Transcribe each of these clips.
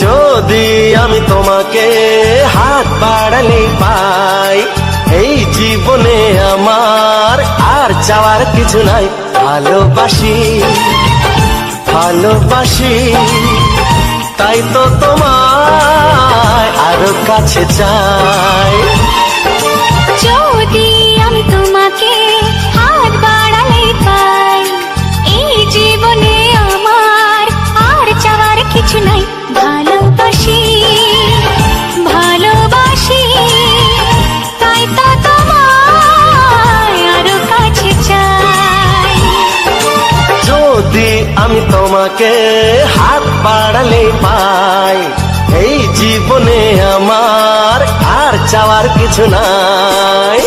যদি আমি তোমাকে হাত বাড়ালে পাই, এই জীবনে আমার আর চাওয়ার কিছু নাই। ভালোবাসি ভালোবাসি তাই তো তোমায় আরো কাছে চাই। যদি আমি তোমাকে হাত বাড়ালে পাই, এই জীবনে আমার আর চাওয়ার কিছু নাই। ভালোবাসি ভালোবাসি তাই তো তোমায় আরো কাছে চাই। যদি আমি তোমাকে হাত বাড়ালে পাই, এই জীবনে আমার আর চাওয়ার কিছু নাই।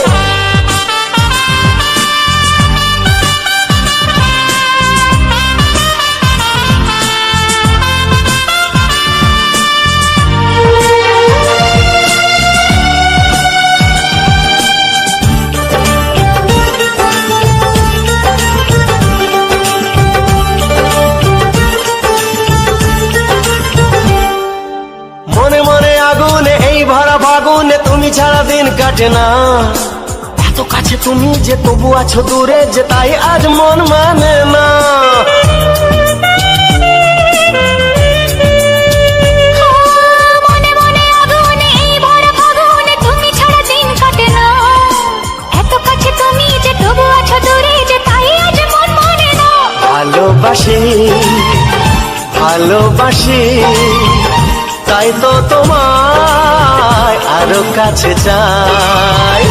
মনে মনে আগুনে এই ভরা ফাগুনে তুমি ছাড়া দিন কাটে না। এত কাছে তুমি যে তবু আছো দূরে, যে তাই আজ মন মানে না। মনে মনে আগুনে এই ভরা ফাগুনে তুমি ছাড়া দিন কাটে না। এত কাছে তুমি যে তবু আছো দূরে, যে তাই আজ মন মানে না। ভালোবাসি ভালোবাসি তাই তো তোমায় আরো কাছে চাই।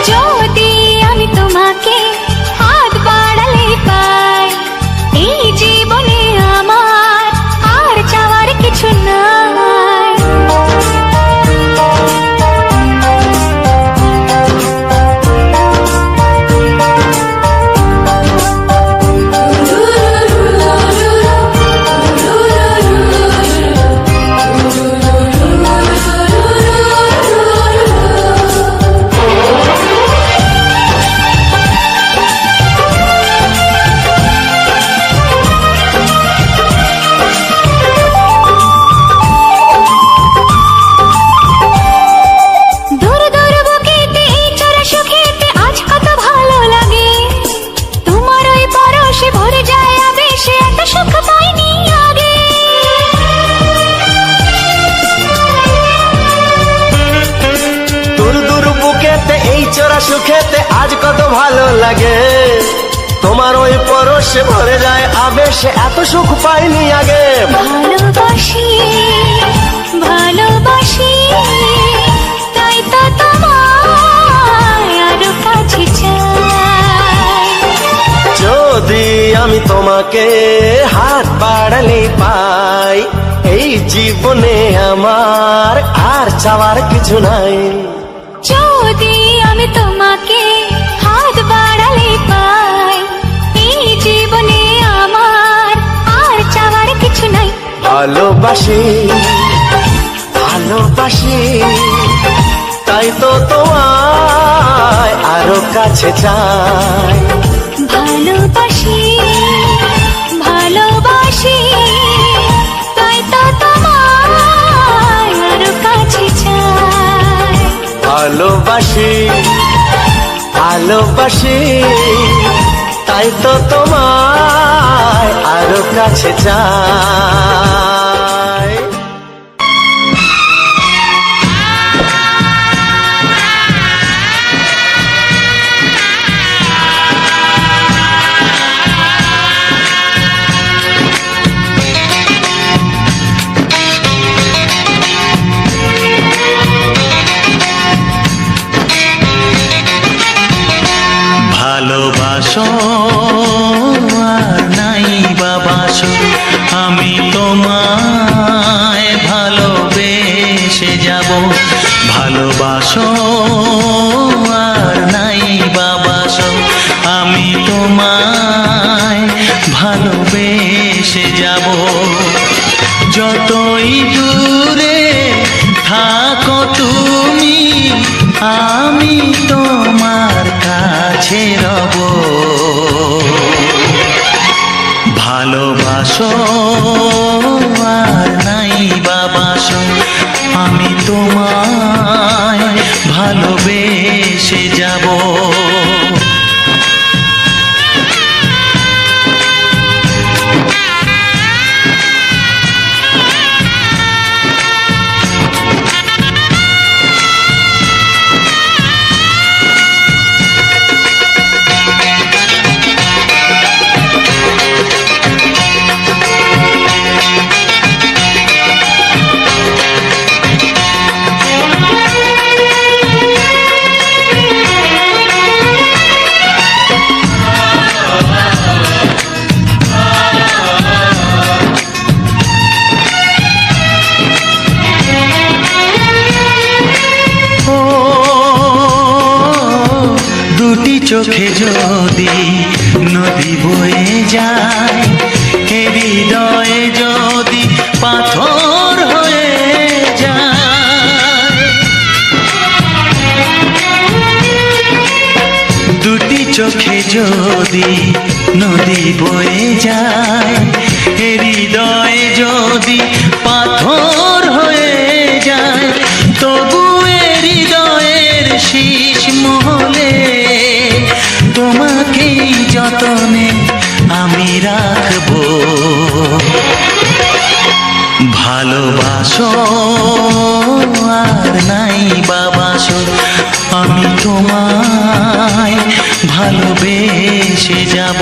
যদি আমি তোমাকে হাত বাড়ালে পাই, এই জীবনে আমার আর চাওয়ার কিছু নাই। সুখেতে আজ কত ভালো লাগে, তোমার ওই পরশে ভরে যায় আবেশে, এত সুখ পাইনি আগে। ভালোবাসি ভালোবাসি তাই তো তোমায় আরো কাছে চাই। যদি আমি তোমাকে হাত বাড়ালে পাই, এই জীবনে আমার আর চাওয়ার কিছু নাই। যদি আমি তোমাকে হাত বাড়ালে পাই, এই জীবনে আমার আর চাওয়ার কিছু নাই। ভালোবাসি ভালোবাসি তাই তো তোমায় আরো কাছে চাই। ভালোবাসি ভালোবাসি তাই তো তোমায় আরো কাছে চাই। ভালোবাসি ভালোবাসি তাই তো তোমায় আরো কাছে চাই। কাছে রব। ভালোবাসো আর নাই বাবাসো, আমি তোমায় ভালোবেসে যাব। দুটি চোখে যদি নদী বয়ে যায়, হৃদয়ে যদি পাথর হয়ে যায়। দুটি চোখে যদি নদী বয়ে যায়, হৃদয়ে যদি পাথর হয়ে যায়, তবু হৃদয়ের শীষ মহলে তোমাকেই যতনে আমি রাখবো। ভালোবাসো আর নাই বাবাসো, আমি তোমায় ভালোবেসে যাব।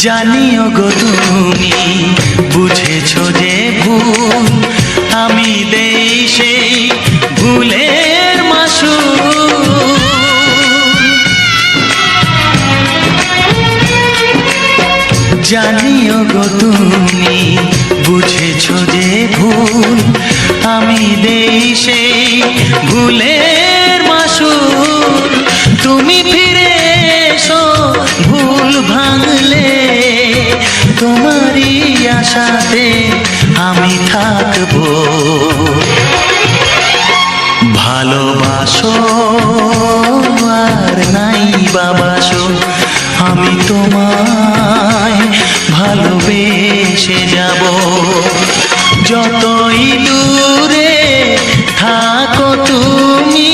জানিও গো তুমি বুঝেছো যে ভুল, আমি দেই সেই ভুলের মাসুল। জানিও গো তুমি বুঝেছো যে ভুল, আমি দেই সেই ভুলের মাসুল। তুমি ফিরে এসো ভুল ভাঙলে, তোমারই আশাতে আমি থাকবো। ভালোবাসো আর নাই বাবাসো, আমি তোমায় ভালোবেসে যাব। যতই দূরে থাকো তুমি,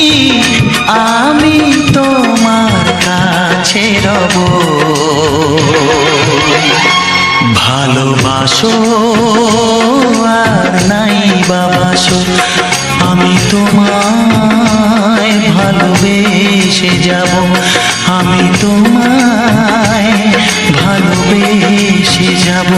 আমি তোমার কাছে রব। ভালোবাসো আর নাই বাবাসো, আমি তোমায় ভালোবেসে যাব। আমি তোমায় ভালোবেসে যাব।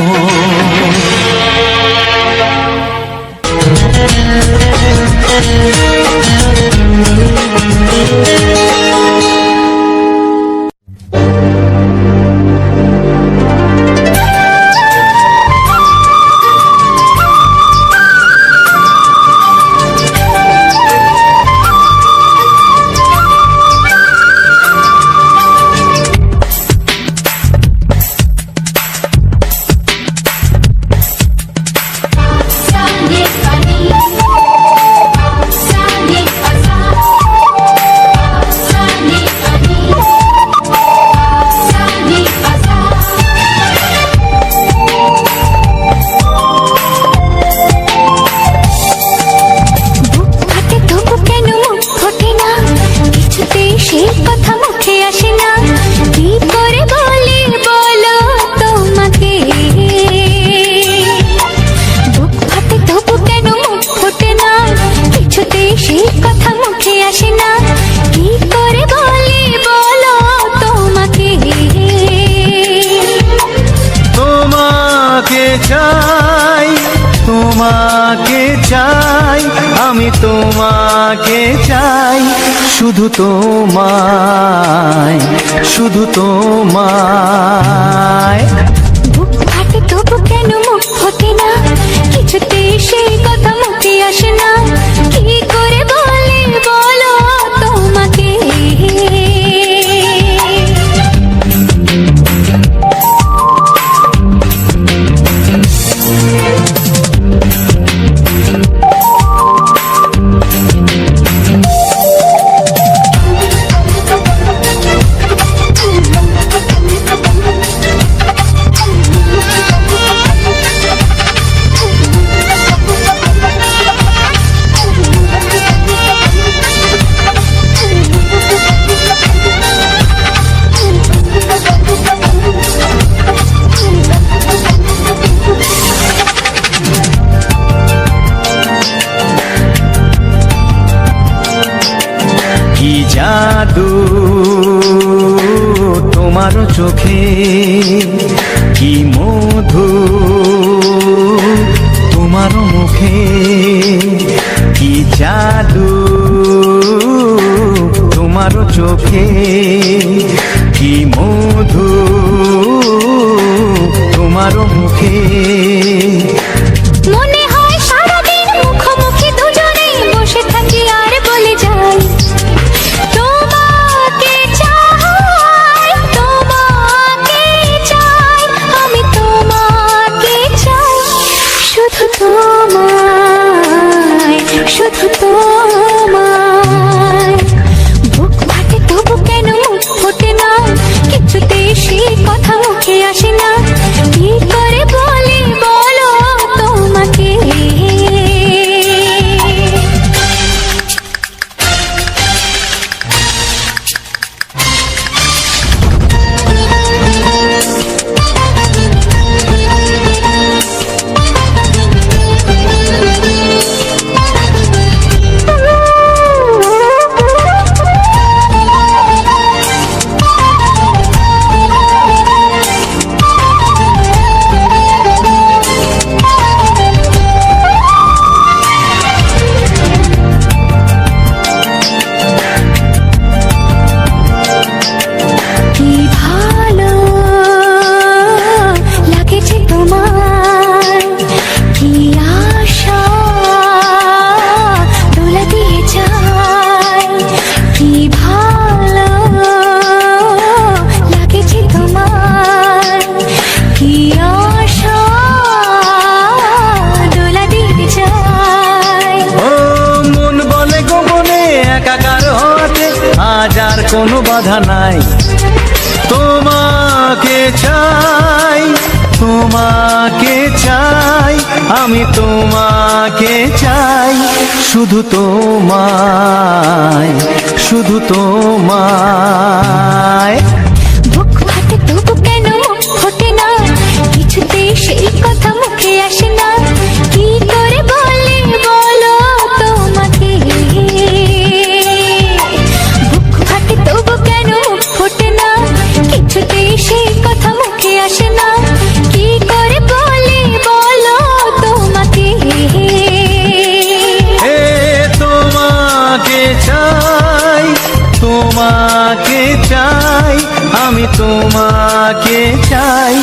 তোমাকে চাই, আমি তোমাকে চাই, শুধু তোমায়, শুধু তোমায়। বুক ফাটে তবু কেন মুখ ফোটে না, কিছুতে সেই কথা মুখে আসে না, কি করে বলে বলো তোমাকে। কি জাদু তোমার চোখে, কি মধু তোমার মুখে, কি জাদু তোমার চোখে, কি মধু তোমার মুখে। মনে হয় সারাদিন মুখোমুখি দুজনে বসে থাকি আর বলে যাই, তোমাকে চাই, তোমাকে চাই, আমি তোমাকে চাই, শুধু তোমায়, শুধু তোমায়। বুক ফাটে তবু কেন মুখ ফোটে না, কিছুতে সেই কথা মুখে আসে না, কি করে বলে বলো তোমাকে। কি ভালো লাগেছে তোমার, কি আশা দোলা দিয়ে যায়, কি ভালো লাগেছে তোমার, কি আশা দোলা দিয়ে যায়। ও মন বলে গোপনে একাকার হতে আজ আর কোনো বাধা নাই, তোমাকে চাই, তোমাকে চাই, আমি তোমাকে চাই, শুধু তোমায়, শুধু তোমায়। বুক ফাটে তবু কেন মুখ ফোটে না, কিছুতে সেই কথা মুখে আসে না, কি করে বলে বলো তোমাকে। বুক ফাটে তবু কেন মুখ ফোটে না, কিছুতে সেই কথা মুখে আসে না, কি করে বলে বলো তোমাকে। এ তোমাকে চাই, তোমাকে চাই, আমি তোমাকে চাই,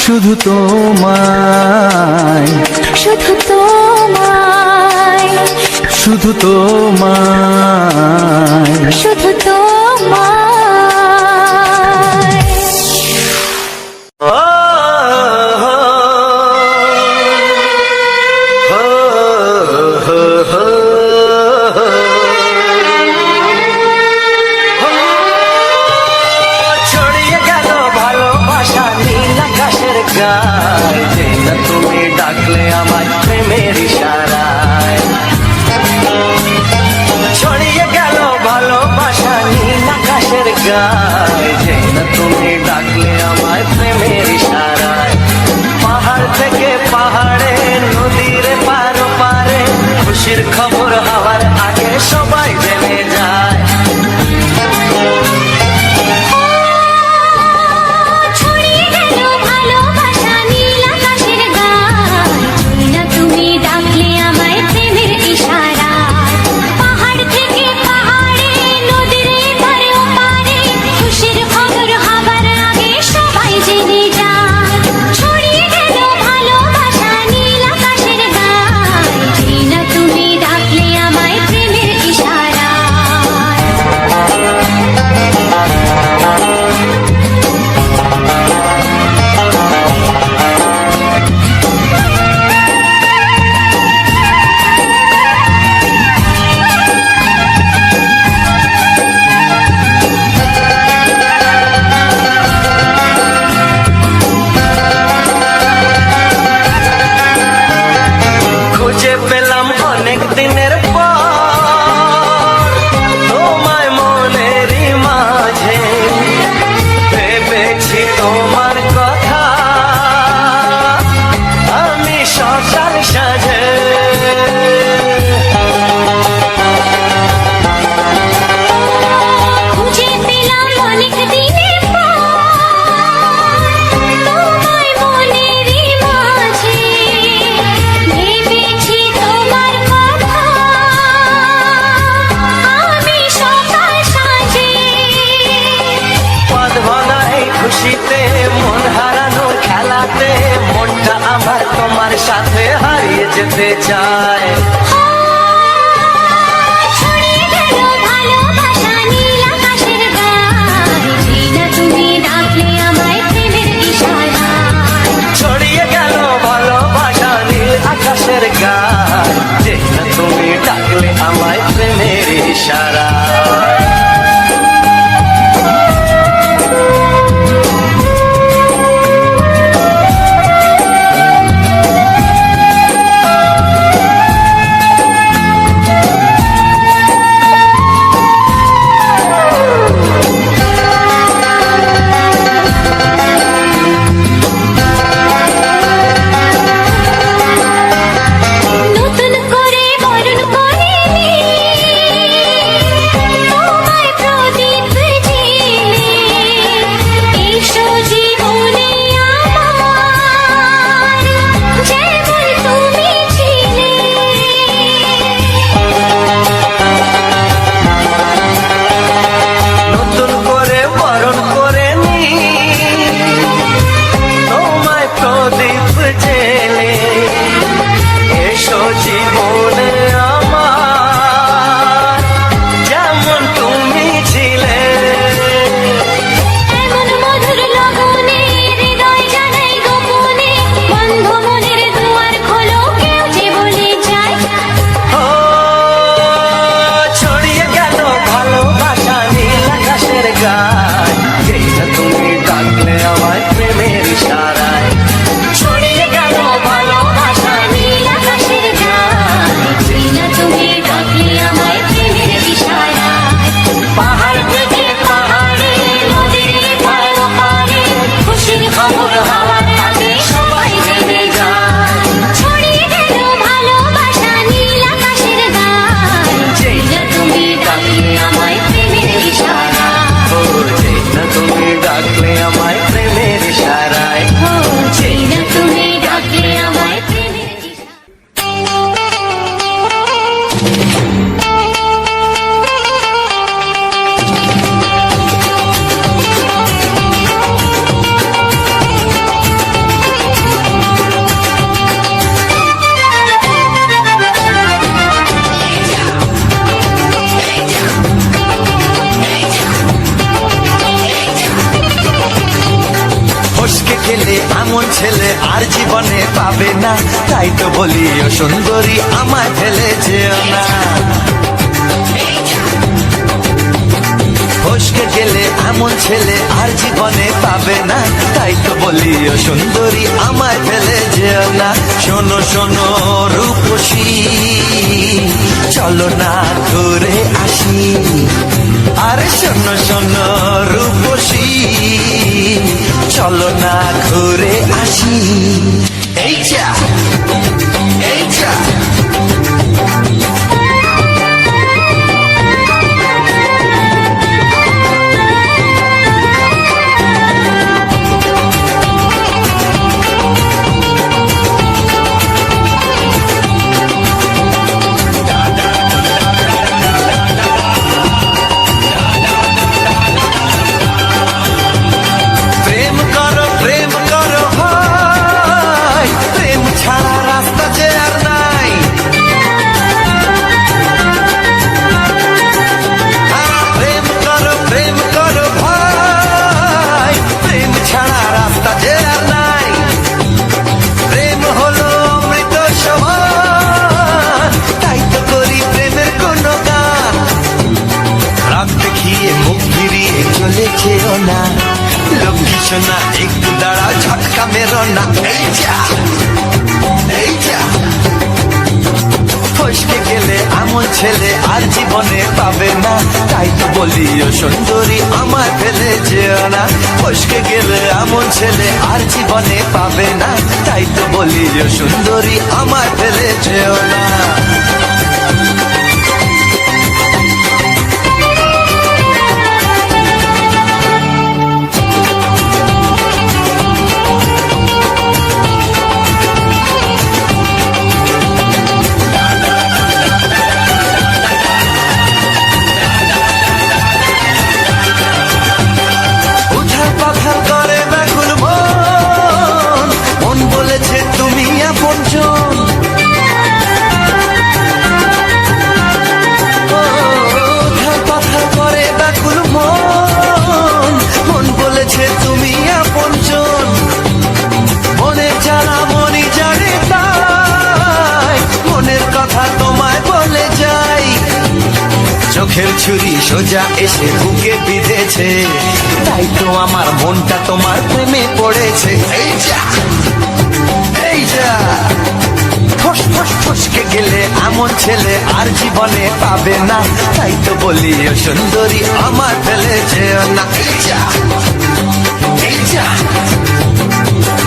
শুধু তোমায়, শুধু তোমায়, শুধু তোমায়। শুধু তোমায়। ছড়িয়ে গেল ভালোবাসা নীল আকাশের গায়ে, যে না তুমি ডাকলে আমার প্রেমের ইশারায়। ছড়িয়ে গেল ভালোবাসা নীল আকাশের গায়ে, যে না তুমি ডাকলে আমার প্রেমের ইশারায়। পাহাড় থেকে পাহাড়ে, নদীর পারো পারে, খুশির খবর হওয়ার আগে সবাই জেনে যায়। ছড়িয়ে গেল ভালোবাসা নীল আকাশের গায়ে, যে না তুমি যেতে চায়। ছড়িয়ে গেল ভালোবাসা নীল আকাশের গায়ে, যেই না তুমি ডাকলে আমায় প্রেমের ইশারায়। ছড়িয়ে গেল ভালোবাসা নীল আকাশের গায়, যে না তুমি ডাকলে আমায় প্রেমের ইশারায়। নতুন করে বরণ করে তোমায় প্রদীপ জেলে, এসো জীবনে আমার, যেমন তুমি ছিলে। নতুন করে বরণ করে নি তোমায় প্রদীপ জেলে, এসো জীবনে আমার, যেমন তুমি ছিলে। এমন মধুর লগনে হৃদয় জানাই গোপনে, বন্ধ মনের দুয়ার খোলো, কেউ যে বলে যায়। ও ছড়িয়ে গেল ভালোবাসা নীল আকাশের গায়, যেই না তুমি ডাকলে আমায় প্রেমের ইশারায়। ছড়িয়ে গেল ভালোবাসা নীল আকাশের গায়, যেই না তুমি ডাকলে আমায় প্রেমের ইশারায়। পাহাড় থেকে পাহাড়ে নদীর পার পারে, খুশির খবর হাওয়ার কাছে সবাই জেনে যায়। ছড়িয়ে গেল ভালোবাসা নীল আকাশের গায়ে, যেই না তুমি ডাকলে আমায় প্রেমের ইশারায়। ও যেই না তুমি ডাকলে আমায় প্রেমের ইশারায়। ও যেই না তুমি ডাকলে আমায় প্রেমের ইশারায়। ফসকে গেলে এমন ছেলে আর জীবনে পাবে না, তাই তো বলি ও সুন্দরী আমায় ফেলে যেও না। ফসকে গেলে এমন ছেলে আর জীবনে পাবে না, তাই তো বলি ও সুন্দরী আমায় ফেলে যেও না। শোনো শোনো রূপসী, চলো না ঘুরে আসি। আরে শোনো শোনো রূপসী, চলো না ঘুরে আসি। এই যা এই যা। প্রেম করো ভাই, প্রেম ছাড়া রাস্তা যে আর নাই। প্রেম করো ভাই, প্রেম ছাড়া রাস্তা যে আর নাই। প্রেম হলো অমৃত সমান, তাই তো করি প্রেমের কোনো গান। রাগ দেখিয়ে মুখ ফিরিয়ে চলে যেও না, লক্ষ্মী সোনা একটু দাঁড়াও, ঝটকা মেরো না। এই যা এই যা। ফসকে গেলে এমন ছেলে আর জীবনে পাবে না, তাই তো বলি ও সুন্দরী আমায় ফেলে যেও না। ফসকে গেলে এমন ছেলে আর জীবনে পাবে না, তাই তো বলি ও সুন্দরী আমায় ফেলে যেও না। আপনজন চোখের ছুরি সোজা এসে বুকে বিঁধেছে, তাই তো আমার মনটা তোমার প্রেমে পড়েছে। এই যা এই যা, ফস ফস ফসকে গেলে এমন ছেলে আর জীবনে পাবে না, তাই তো বলি ও সুন্দরী আমার ফেলে যেও না। এই যা এই যা,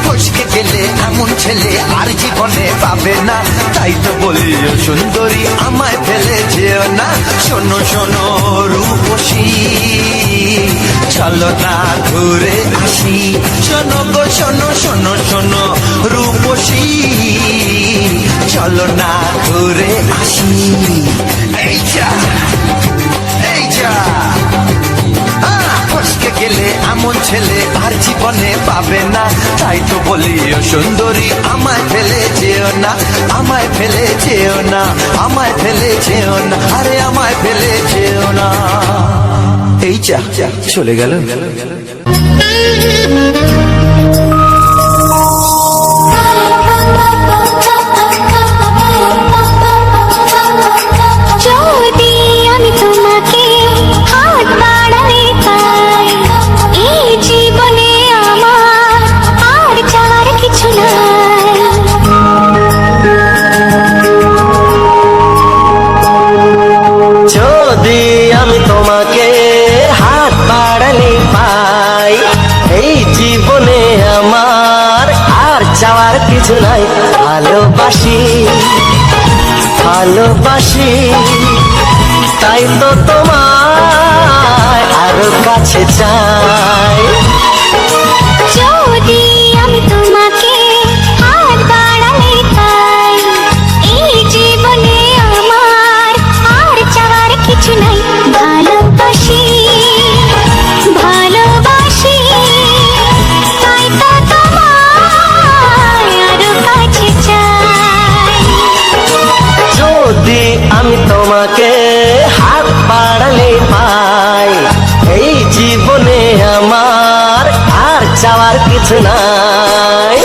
ফসকে গেলে এমন ছেলে আর জীবনে পাবে না, তাই তো বলি ও সুন্দরী আমায় ফেলে যেও না। শোনো শোনো রূপসী, চলো না ঘুরে আসি, শোনো গো শোনো শোনো শোনো রূপসী, চলো না ঘুরে আসি। এই যা এই যা, ফসকে গেলে এমন ছেলে আর জীবনে পাবে না, তাই তো বলি ও সুন্দরী আমায় ফেলে যেও না, আমায় ফেলে যেও না, আমায় ফেলে যেও না, আরে আমায় ফেলে যেও না। এই যা চলে গেল। যদি আমি তোমাকে হাত বাড়ালে পাই, এই জীবনে আমার আর চাওয়ার কিছু নাই। যদি আমি তোমাকে হাত বাড়ালে পাই, এই জীবনে আমার আর চাওয়ার কিছু নাই। ভালোবাসি ভালোবাসি, তাই তো তোমায় আরো কাছে চাই। যদি আমি তোমাকে হাত বাড়ালে পাই, এই জীবনে আমার আর চাওয়ার কিছু নাই। ভালোবাসি ভালোবাসি, তাই তো তোমায় আরো কাছে চাই। যদি আমি তোমাকে হাত বাড়ালে পাই, এই জীবনে আমার আর চাওয়ার কিছু নাই।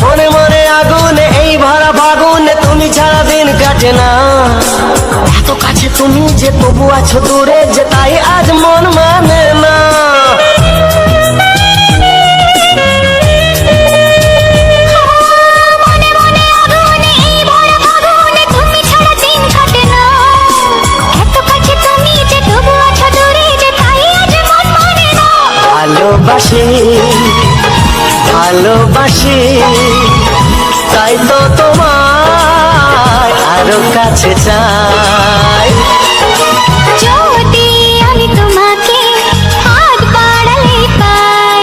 মনে মনে আগুনে এই ভরা ফাগুনে তুমি ছাড়া দিন কাটে না, এত কাছে তুমি যে তবু আছো দূরে, যে তাই আজ মন মানে না। মনে মনে আগুনে এই ভরা ফাগুনে তুমি ছাড়া দিন কাটে না, এত কাছে তুমি যে তবু আছো দূরে, যে তাই আজ মন মানে না। ভালোবাসি ভালোবাসি, তাই তো তোমায় আরো কাছে চাই। যদি আমি তোমাকে হাত বাড়ালে পাই,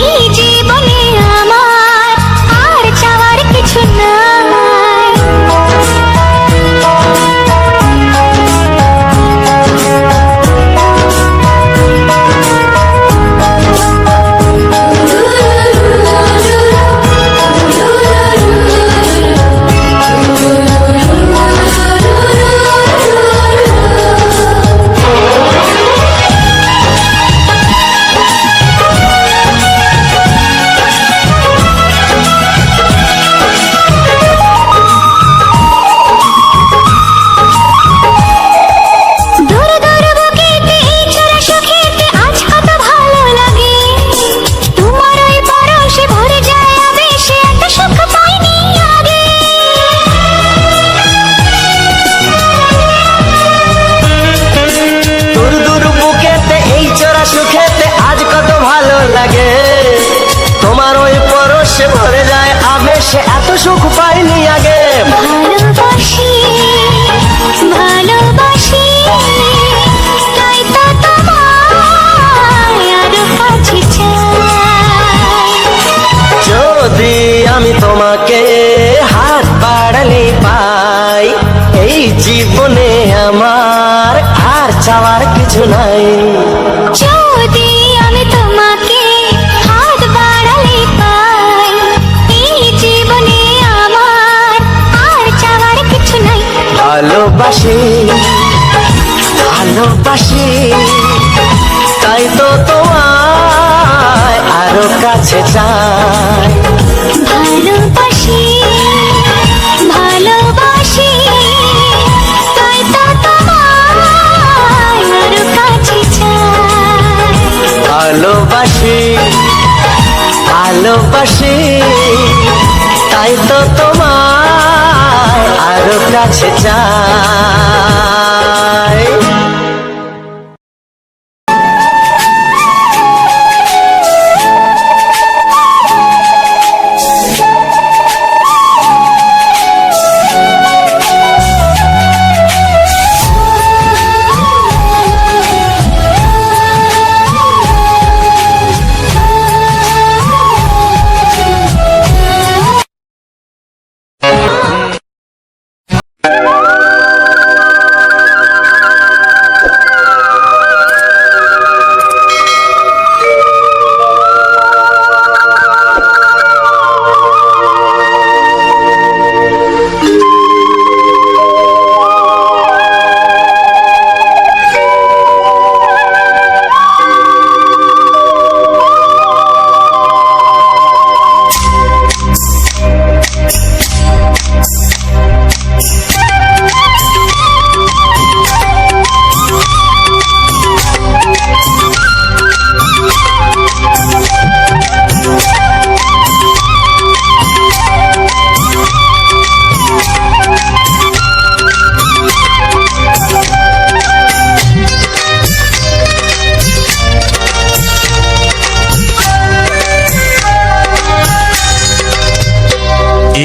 এই জীবনে আমার আর চাওয়ার কিছু নাই। দূর দূর বুকেতে এই ছোড়া সুখেতে আজ কত ভালো লাগে, তোমার ওই পরশে ভরে যায় আবেশে, এত সুখ পাইনি আগে। দূর দূর বুকেতে এই চোরা সুখেতে আজ কত ভালো লাগে, তোমার ওই পরশে ভরে যায় আবেশে, এত সুখ পাইনি আগে। ভালোবাসি ভালোবাসি, তাই তো তোমায় আরো কাছে চাই। যদি আমি তোমাকে হাত বাড়ালে পাই, এই জীবনে আমার আর চাওয়ার কিছু নাই। যদি আমি তোমাকে ভালোবাসি ভালোবাসি তাই তো তোমায় আরো কাছে চাই ভালোবাসি ভালোবাসি তাই তো তোমায় আরো কাছে চাই ভালোবাসি ভালোবাসি তাই তো তোমায় আরো কাছে চাই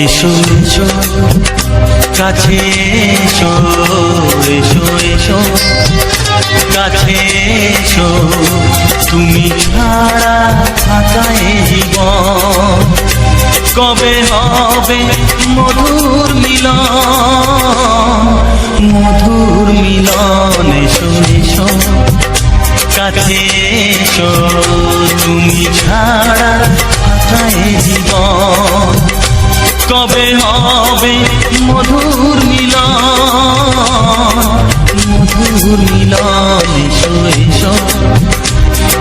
এসো এসো কাছে এসো এসো এসো কাছে এসো তুমি ছাড়া থাকা এ জীবন কবে হবে মধুর মিলন এসো এসো কাছে এসো তুমি ছাড়া থাকা এ জীবন কবে হবে মধুর মিলন এসো এসো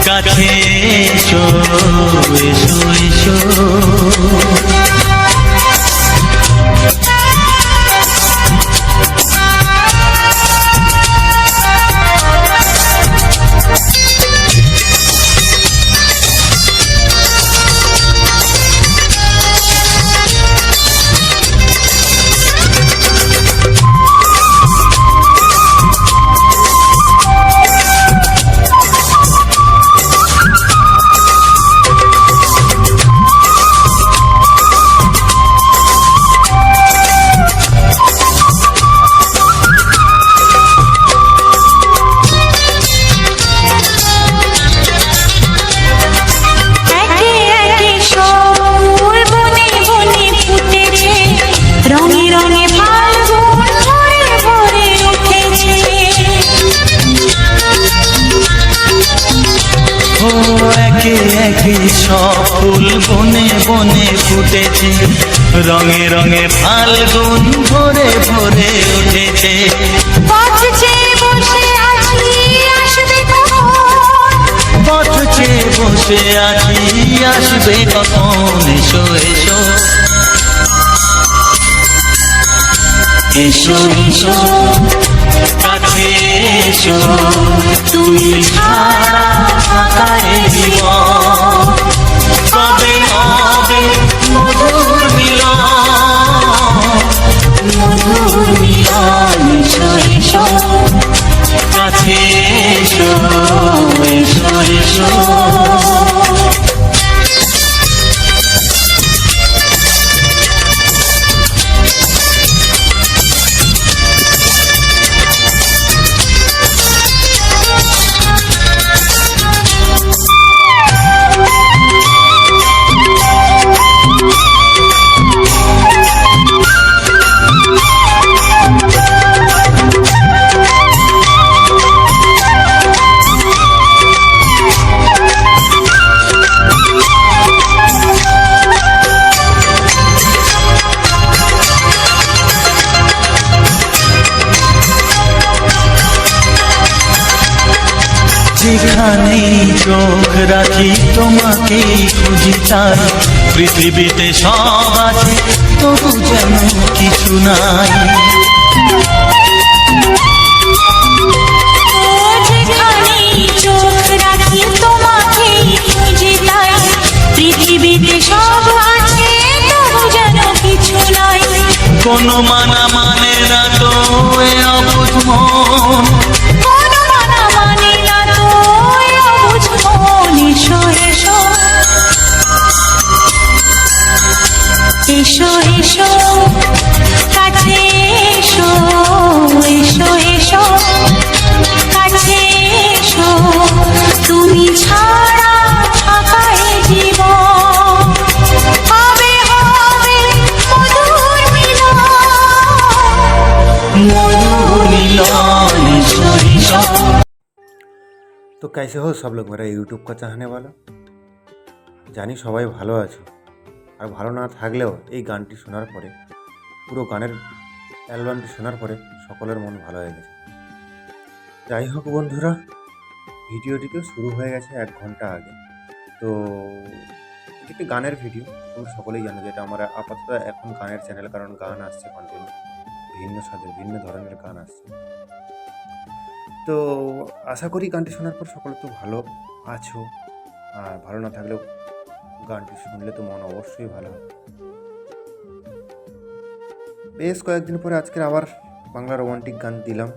কাছে এসো এসো এসো সব ফুল বনে বনে ফুটেছে রঙে রঙে ফাল্গুন ভরে ভরে উঠেছে পথ চেয়ে বসে আছি আসবে পথ চেয়ে বসে আছি আসবে কখন এসো এসো এসো এসো কাছে এসো তুমি ছাড়া থাকা এ জীবন কবে হবে মধুর মিলন এসো এসো কাছে এসো এসো এসো যেখানেই চোখ রাখি তোমাকেই খুঁজি তাই পৃথিবীতে সব আছে তবু যেন কিছু নাই। যেখানেই চোখ রাখি তোমাকেই খুঁজি তাই পৃথিবীতে সব আছে তবু যেন কিছু নাই। কোনো মানা মানে না তো এ অবুঝ মন, কোনো মানা মানে না তো এ অবুঝ মন। এসো এসো এসো এসো কাছে এসো, এসো এসো কাছে এসো, তুমি ছাড়া ফাঁকা এ জীবন। হবে হবে মধুর মিলন, মধুর মিলন। এসো এসো। तो कैसे हो सब लोग मेरा यूट्यूब का चाहने वाला? জানি সবাই ভালো আছো, আর ভালো না থাকলেও এই গানটি শোনার পরে, পুরো গানের অ্যালবামটি শোনার পরে সকলের মন ভালো হয়ে গেছে। যাই হোক বন্ধুরা, ভিডিওটি তো শুরু হয়ে গেছে 1 ঘন্টা আগে। তো এটি একটি গানের ভিডিও, তোমরা সকলেই জানো যে এটা আমার আপাতত এখন গানের চ্যানেল, কারণ গান আসছে কন্টিনিউ, ভিন্ন স্বাদের ভিন্ন ধরনের গান আসছে। তো আশা করি গানটি শোনার পর সকলে তো ভালো আছো, আর ভালো না থাকলেও গানটি শুনলে তো মন অবশ্যই ভালো হবে। বেশ কয়েকদিন পরে আজকের আবার বাংলা রোমান্টিক গান দিলাম,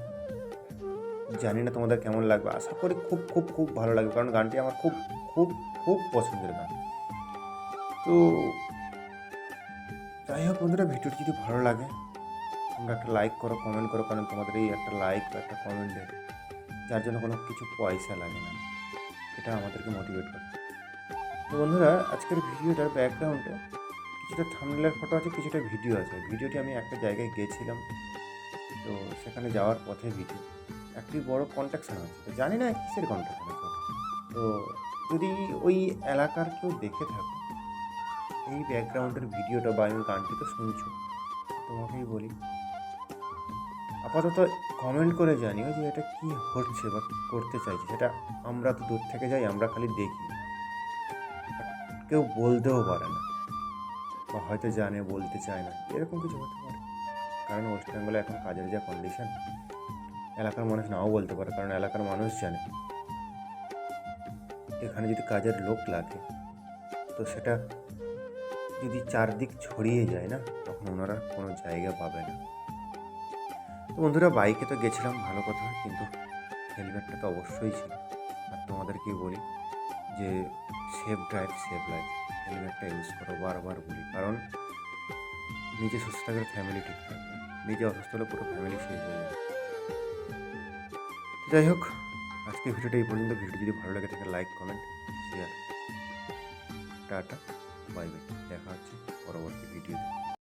জানি না তোমাদের কেমন লাগবে, আশা করি খুব খুব খুব ভালো লাগবে, কারণ গানটি আমার খুব খুব খুব পছন্দের গান। তো যাই হোক বন্ধুরা, ভিডিওটি যদি ভালো লাগে তোমরা একটা লাইক করো, কমেন্ট করো, কারণ তোমাদের এই একটা লাইক বা একটা কমেন্টে, যার জন্য কোনো কিছু পয়সা লাগে না, এটা আমাদেরকে মোটিভেট করে। তো বন্ধুরা, আজকের ভিডিওটার ব্যাকগ্রাউন্ডে কিছুটা থাম্বনেলের ফটো আছে, কিছুটা ভিডিও আছে। ভিডিওটি আমি একটা জায়গায় গিয়েছিলাম, তো সেখানে যাওয়ার পথে ভিডিও একটি বড় কন্ট্রাকশন আছে, তো জানি না কিসের কন্ট্রাকশন আছে। তো যদি ওই এলাকার কেউ দেখে থাকো এই ব্যাকগ্রাউন্ডের ভিডিওটা বা আমি গানটি তো শুনছো, তোমাকেই বলি আপাতত কমেন্ট করে জানিও যে এটা কী হচ্ছে বা কী করতে চাইছে। সেটা আমরা তো দূর থেকে যাই, আমরা খালি দেখি, কেউ বলতেও পারে না, বা হয়তো জানে বলতে চায় না, এরকম কিছু হতে পারে। কারণ ওয়েস্ট বেঙ্গলে এখন কাজের যা কন্ডিশন, এলাকার মানুষ নাও বলতে পারে, কারণ এলাকার মানুষ জানে এখানে যদি কাজের লোক লাগে তো সেটা যদি চারদিক ছড়িয়ে যায় না, তখন ওনারা কোনো জায়গা পাবে না। তো বন্ধুরা, বাইকে তো গেছিলাম ভালো কথা, কিন্তু হেলমেটটা তো অবশ্যই ছিল। আর তোমাদেরকে বলি যে সেফ ড্রাইভ সেফ লাইফ, হেলমেটটা ইউজ করো, বারবার বলি, কারণ নিজে সুস্থ থাকলে ফ্যামিলি ঠিক থাকবে, নিজে অসুস্থ হলে পুরো ফ্যামিলি শেষ হয়ে যাবে। যাই হোক, আজকে ভিডিওটা এই পর্যন্ত। ভিডিও যদি ভালো লাগে থাকে like, comment, share. Tata, bye bye, দেখা হচ্ছে পরবর্তী ভিডিওতে।